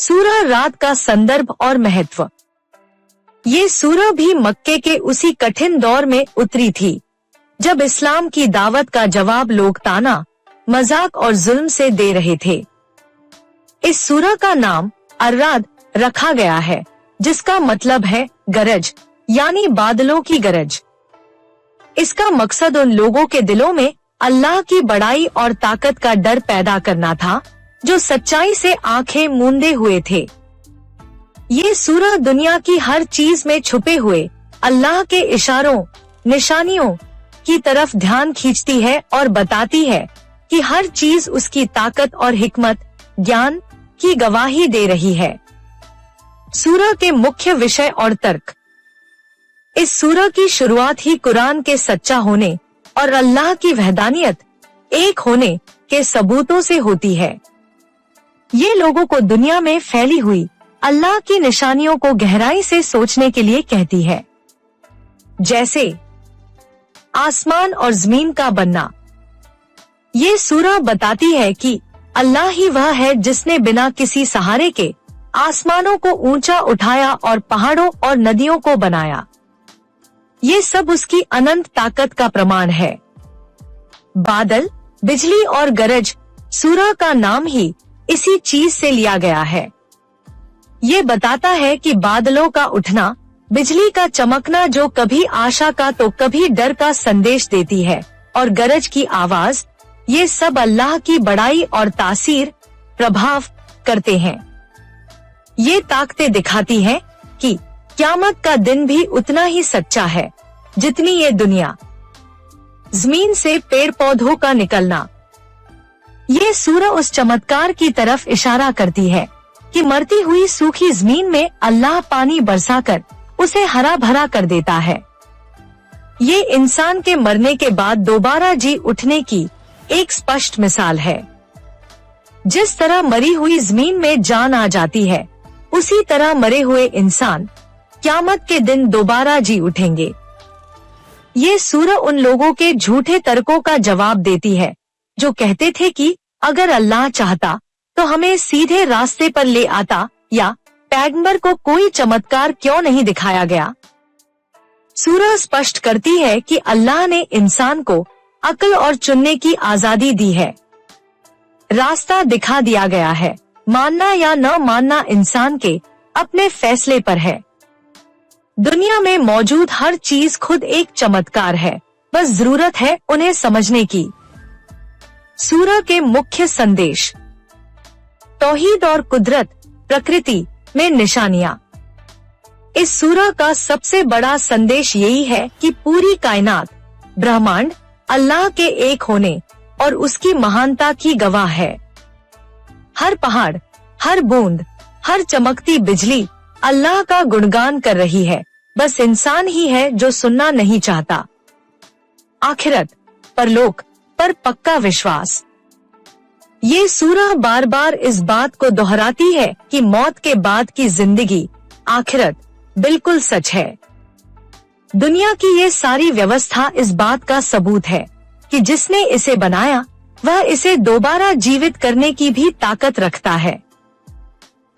सूरह रात का संदर्भ और महत्व। ये सूरह भी मक्के के उसी कठिन दौर में उतरी थी जब इस्लाम की दावत का जवाब लोग ताना, मजाक और जुल्म से दे रहे थे। इस सूरह का नाम अर्राद रखा गया है, जिसका मतलब है गरज, यानी बादलों की गरज। इसका मकसद उन लोगों के दिलों में अल्लाह की बड़ाई और ताकत का डर पैदा करना था जो सच्चाई से आंखें मूंदे हुए थे। ये सूरह दुनिया की हर चीज में छुपे हुए अल्लाह के इशारों, निशानियों की तरफ ध्यान खींचती है और बताती है कि हर चीज उसकी ताकत और हिकमत, ज्ञान की गवाही दे रही है। सूरह के मुख्य विषय और तर्क। इस सूरह की शुरुआत ही कुरान के सच्चा होने और अल्लाह की वहदानियत, एक होने के सबूतों से होती है। ये लोगों को दुनिया में फैली हुई अल्लाह की निशानियों को गहराई से सोचने के लिए कहती है, जैसे आसमान और जमीन का बनना। ये सूरह बताती है कि अल्लाह ही वह है जिसने बिना किसी सहारे के आसमानों को ऊंचा उठाया और पहाड़ों और नदियों को बनाया। ये सब उसकी अनंत ताकत का प्रमाण है। बादल, बिजली और गरज, सूरह का नाम ही इसी चीज से लिया गया है। ये बताता है कि बादलों का उठना, बिजली का चमकना जो कभी आशा का तो कभी डर का संदेश देती है, और गरज की आवाज, ये सब अल्लाह की बड़ाई और तासीर प्रभाव करते हैं। ये ताकतें दिखाती हैं कि क़यामत का दिन भी उतना ही सच्चा है जितनी ये दुनिया। जमीन से पेड़ पौधों का निकलना। ये सूरह उस चमत्कार की तरफ इशारा करती है कि मरती हुई सूखी जमीन में अल्लाह पानी बरसाकर उसे हरा भरा कर देता है। ये इंसान के मरने के बाद दोबारा जी उठने की एक स्पष्ट मिसाल है। जिस तरह मरी हुई जमीन में जान आ जाती है, उसी तरह मरे हुए इंसान क़यामत के दिन दोबारा जी उठेंगे। ये सूरह उन लोगों के झूठे तर्कों का जवाब देती है जो कहते थे कि अगर अल्लाह चाहता तो हमें सीधे रास्ते पर ले आता, या पैगंबर को कोई चमत्कार क्यों नहीं दिखाया गया। सूरह स्पष्ट करती है कि अल्लाह ने इंसान को अक्ल और चुनने की आजादी दी है। रास्ता दिखा दिया गया है, मानना या न मानना इंसान के अपने फैसले पर है। दुनिया में मौजूद हर चीज खुद एक चमत्कार है, बस जरूरत है उन्हें समझने की। सूरह के मुख्य संदेश। तौहीद और कुदरत, प्रकृति में निशानियां। इस सूरह का सबसे बड़ा संदेश यही है कि पूरी कायनात, ब्रह्मांड अल्लाह के एक होने और उसकी महानता की गवाह है। हर पहाड़, हर बूंद, हर चमकती बिजली अल्लाह का गुणगान कर रही है, बस इंसान ही है जो सुनना नहीं चाहता। आखिरत, परलोक पर पक्का विश्वास। ये सूरह बार बार इस बात को दोहराती है कि मौत के बाद की जिंदगी, आखिरत, बिल्कुल सच है। दुनिया की ये सारी व्यवस्था इस बात का सबूत है कि जिसने इसे बनाया वह इसे दोबारा जीवित करने की भी ताकत रखता है।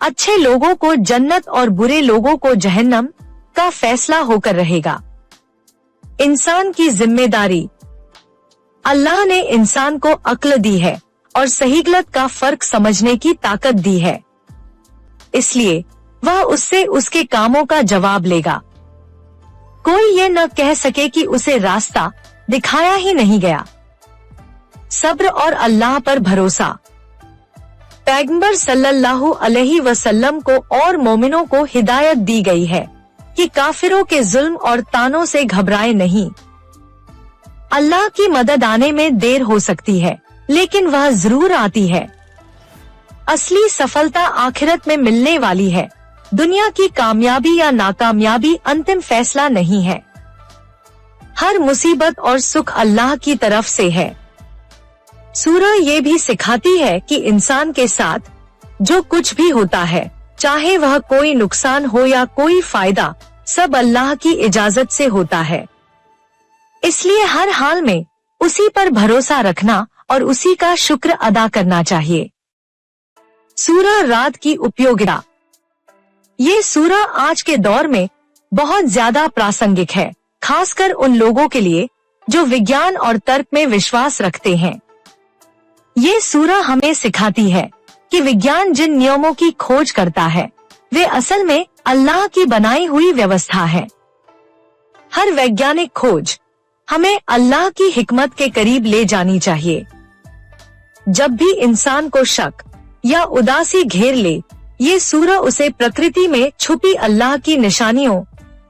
अच्छे लोगों को जन्नत और बुरे लोगों को जहन्नम का फैसला होकर रहेगा। इंसान की जिम्मेदारी। अल्लाह ने इंसान को अक्ल दी है और सही गलत का फर्क समझने की ताकत दी है, इसलिए वह उससे उसके कामों का जवाब लेगा। कोई ये न कह सके कि उसे रास्ता दिखाया ही नहीं गया। सब्र और अल्लाह पर भरोसा। पैगंबर सल्लल्लाहु अलैहि वसल्लम को और मोमिनों को हिदायत दी गई है कि काफिरों के जुल्म और तानों से घबराए नहीं। अल्लाह की मदद आने में देर हो सकती है, लेकिन वह जरूर आती है। असली सफलता आखिरत में मिलने वाली है। दुनिया की कामयाबी या नाकामयाबी अंतिम फैसला नहीं है। हर मुसीबत और सुख अल्लाह की तरफ से है। सूरह ये भी सिखाती है कि इंसान के साथ जो कुछ भी होता है, चाहे वह कोई नुकसान हो या कोई फायदा, सब अल्लाह की इजाजत से होता है। इसलिए हर हाल में उसी पर भरोसा रखना और उसी का शुक्र अदा करना चाहिए। सूरह रात की उपयोगिता। ये सूरह आज के दौर में बहुत ज्यादा प्रासंगिक है, खासकर उन लोगों के लिए जो विज्ञान और तर्क में विश्वास रखते हैं। ये सूरह हमें सिखाती है कि विज्ञान जिन नियमों की खोज करता है वे असल में अल्लाह की बनाई हुई व्यवस्था है। हर वैज्ञानिक खोज हमें अल्लाह की हिकमत के करीब ले जानी चाहिए। जब भी इंसान को शक या उदासी घेर ले, ये सूरह उसे प्रकृति में छुपी अल्लाह की निशानियों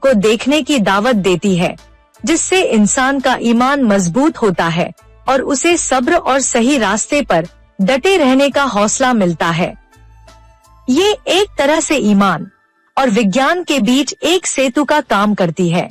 को देखने की दावत देती है, जिससे इंसान का ईमान मजबूत होता है और उसे सब्र और सही रास्ते पर डटे रहने का हौसला मिलता है। ये एक तरह से ईमान और विज्ञान के बीच एक सेतु का काम करती है।